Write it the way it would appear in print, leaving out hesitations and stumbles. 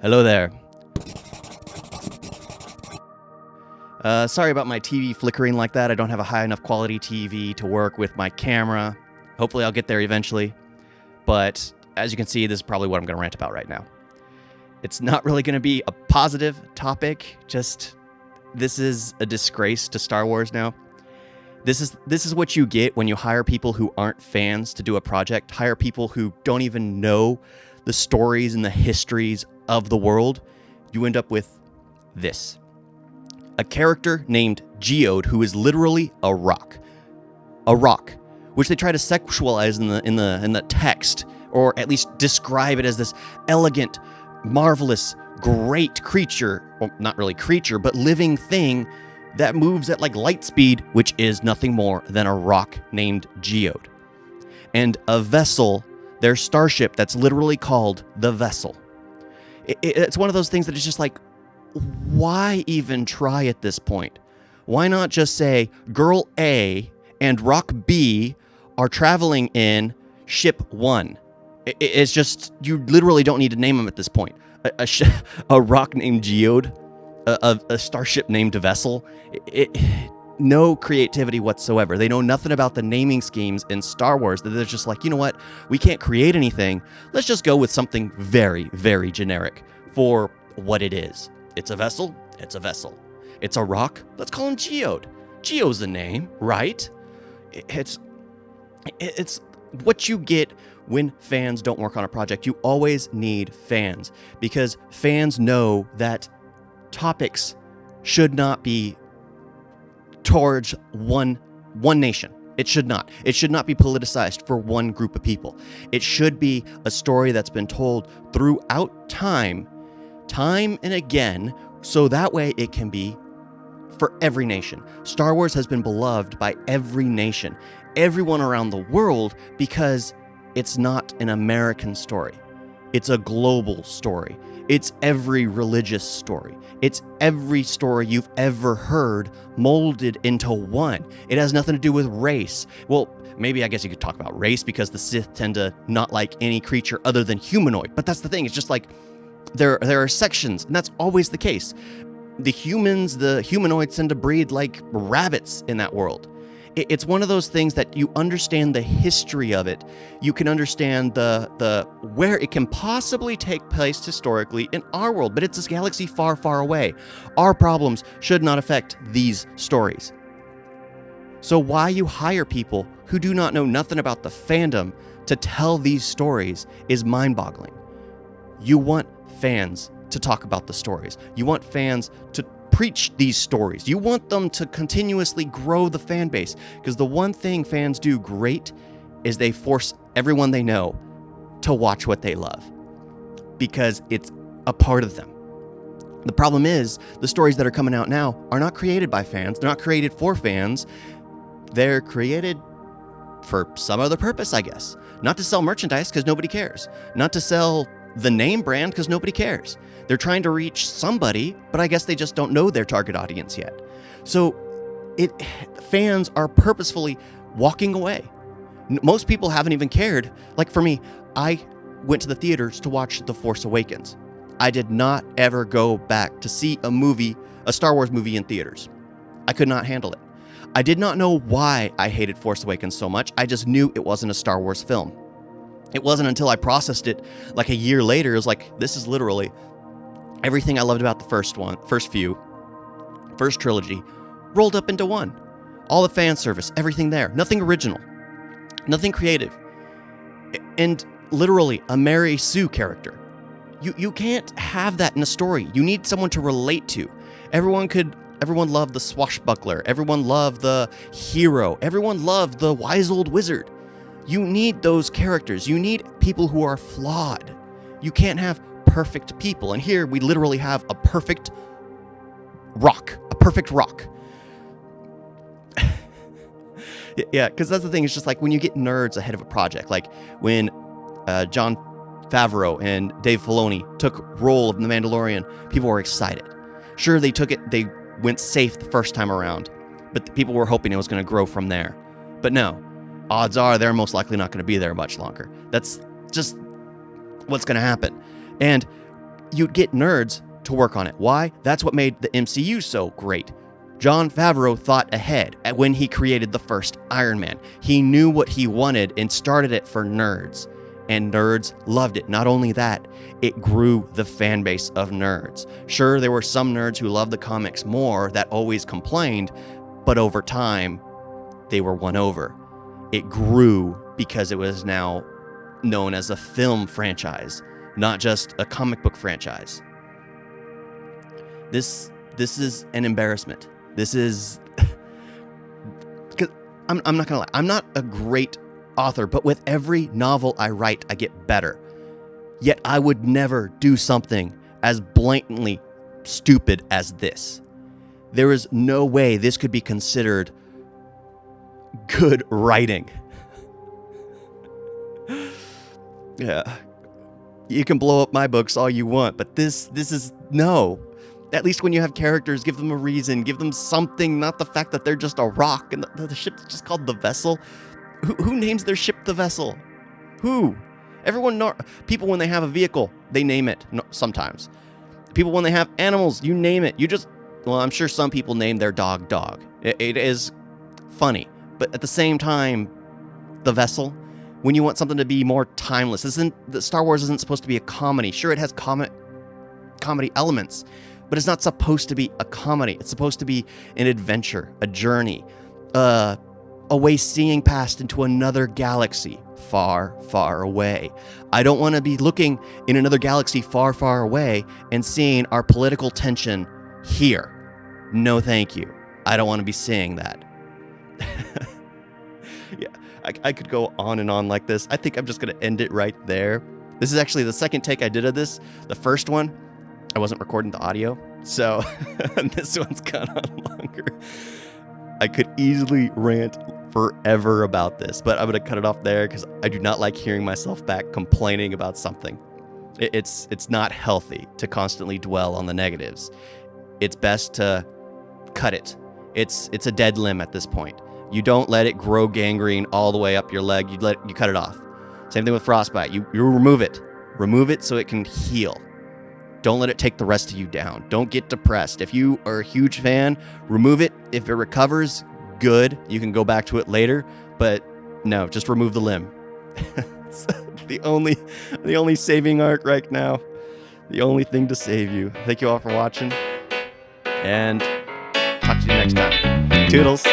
Hello there. Sorry about my TV flickering like that. I don't have a high enough quality TV to work with my camera. Hopefully I'll get there eventually. But as you can see, this is probably what I'm going to rant about right now. It's not really going to be a positive topic. Just, this is a disgrace to Star Wars now. This is what you get when you hire people who aren't fans to do a project. Hire people who don't even know the stories and the histories of the world. You end up with this. A character named Geode who is literally a rock. A rock, which they try to sexualize in the text, or at least describe it as this elegant, marvelous, great creature. Well, not really creature, but living thing that moves at like light speed, which is nothing more than a rock named Geode. And a vessel, their starship, that's literally called the Vessel. It's one of those things that is just like, why even try at this point? Why not just say Girl A and Rock B are traveling in Ship 1? It's just, you literally don't need to name them at this point. A rock named Geode, a starship named Vessel. No creativity whatsoever. They know nothing about the naming schemes in Star Wars. They're just like, you know what? We can't create anything. Let's just go with something very, very generic for what it is. It's a vessel. It's a vessel. It's a rock. Let's call him Geode. Geode's a name, right? It's what you get when fans don't work on a project. You always need fans, because fans know that topics should not be towards one nation. It should not. It should not be politicized for one group of people. It should be a story that's been told throughout time and again, so that way it can be for every nation. Star Wars has been beloved by every nation, everyone around the world, because it's not an American story. It's a global story. It's every religious story. It's every story you've ever heard molded into one. It has nothing to do with race. Well, maybe I guess you could talk about race, because the Sith tend to not like any creature other than humanoid. But that's the thing. It's just like there are sections, and that's always the case. The humanoids tend to breed like rabbits in that world. It's one of those things that you understand the history of it. You can understand the where it can possibly take place historically in our world, but it's this galaxy far, far away. Our problems should not affect these stories. So why you hire people who do not know nothing about the fandom to tell these stories is mind-boggling. You want fans to talk about the stories. You want fans to preach these stories. You want them to continuously grow the fan base, because the one thing fans do great is they force everyone they know to watch what they love, because it's a part of them. The problem is the stories that are coming out now are not created by fans. They're not created for fans. They're created for some other purpose, I guess. Not to sell merchandise, because nobody cares. Not to sell the name brand, because nobody cares. They're trying to reach somebody, but I guess they just don't know their target audience yet. So fans are purposefully walking away. Most people haven't even cared. Like for me, I went to the theaters to watch The Force Awakens. I did not ever go back to see a Star Wars movie in theaters. I could not handle it. I did not know why I hated Force Awakens so much. I just knew it wasn't a Star Wars film. It wasn't until I processed it like a year later, it was like, this is literally everything I loved about the first trilogy, rolled up into one. All the fan service, everything there. Nothing original. Nothing creative. And literally a Mary Sue character. You can't have that in a story. You need someone to relate to. Everyone loved the swashbuckler. Everyone loved the hero. Everyone loved the wise old wizard. You need those characters. You need people who are flawed. You can't have perfect people. And here we literally have a perfect rock. A perfect rock. Yeah, because that's the thing. It's just like when you get nerds ahead of a project, like when Jon Favreau and Dave Filoni took role of The Mandalorian, people were excited. Sure, they went safe the first time around, but people were hoping it was going to grow from there. But no. Odds are they're most likely not going to be there much longer. That's just what's going to happen. And you'd get nerds to work on it. Why? That's what made the MCU so great. Jon Favreau thought ahead when he created the first Iron Man. He knew what he wanted and started it for nerds. And nerds loved it. Not only that, it grew the fan base of nerds. Sure, there were some nerds who loved the comics more that always complained, but over time, they were won over. It grew because it was now known as a film franchise, not just a comic book franchise. This is an embarrassment. This is... because I'm not gonna lie, I'm not a great author, but with every novel I write, I get better. Yet I would never do something as blatantly stupid as this. There is no way this could be considered good writing. Yeah. You can blow up my books all you want, but this is no. At least when you have characters, give them a reason, give them something, not the fact that they're just a rock and the ship's just called the Vessel. Who names their ship the Vessel? Who? People when they have a vehicle, they name it sometimes. People when they have animals, you name it. I'm sure some people name their dog. It is funny. But at the same time, the Vessel, when you want something to be more timeless, Star Wars isn't supposed to be a comedy. Sure, it has comedy elements, but it's not supposed to be a comedy. It's supposed to be an adventure, a journey, a way seeing past into another galaxy far, far away. I don't want to be looking in another galaxy far, far away and seeing our political tension here. No, thank you. I don't want to be seeing that. Yeah, I could go on and on like this. I think I'm just going to end it right there. This is actually the second take I did of this. The first one, I wasn't recording the audio, so this one's gone on longer. I could easily rant forever about this, but I'm going to cut it off there because I do not like hearing myself back complaining about something. It's not healthy to constantly dwell on the negatives. It's best to cut it. It's a dead limb at this point. You don't let it grow gangrene all the way up your leg. You cut it off. Same thing with frostbite. You remove it. Remove it so it can heal. Don't let it take the rest of you down. Don't get depressed. If you are a huge fan, remove it. If it recovers, good. You can go back to it later. But no, just remove the limb. It's the only saving arc right now. The only thing to save you. Thank you all for watching. And talk to you next time. Toodles.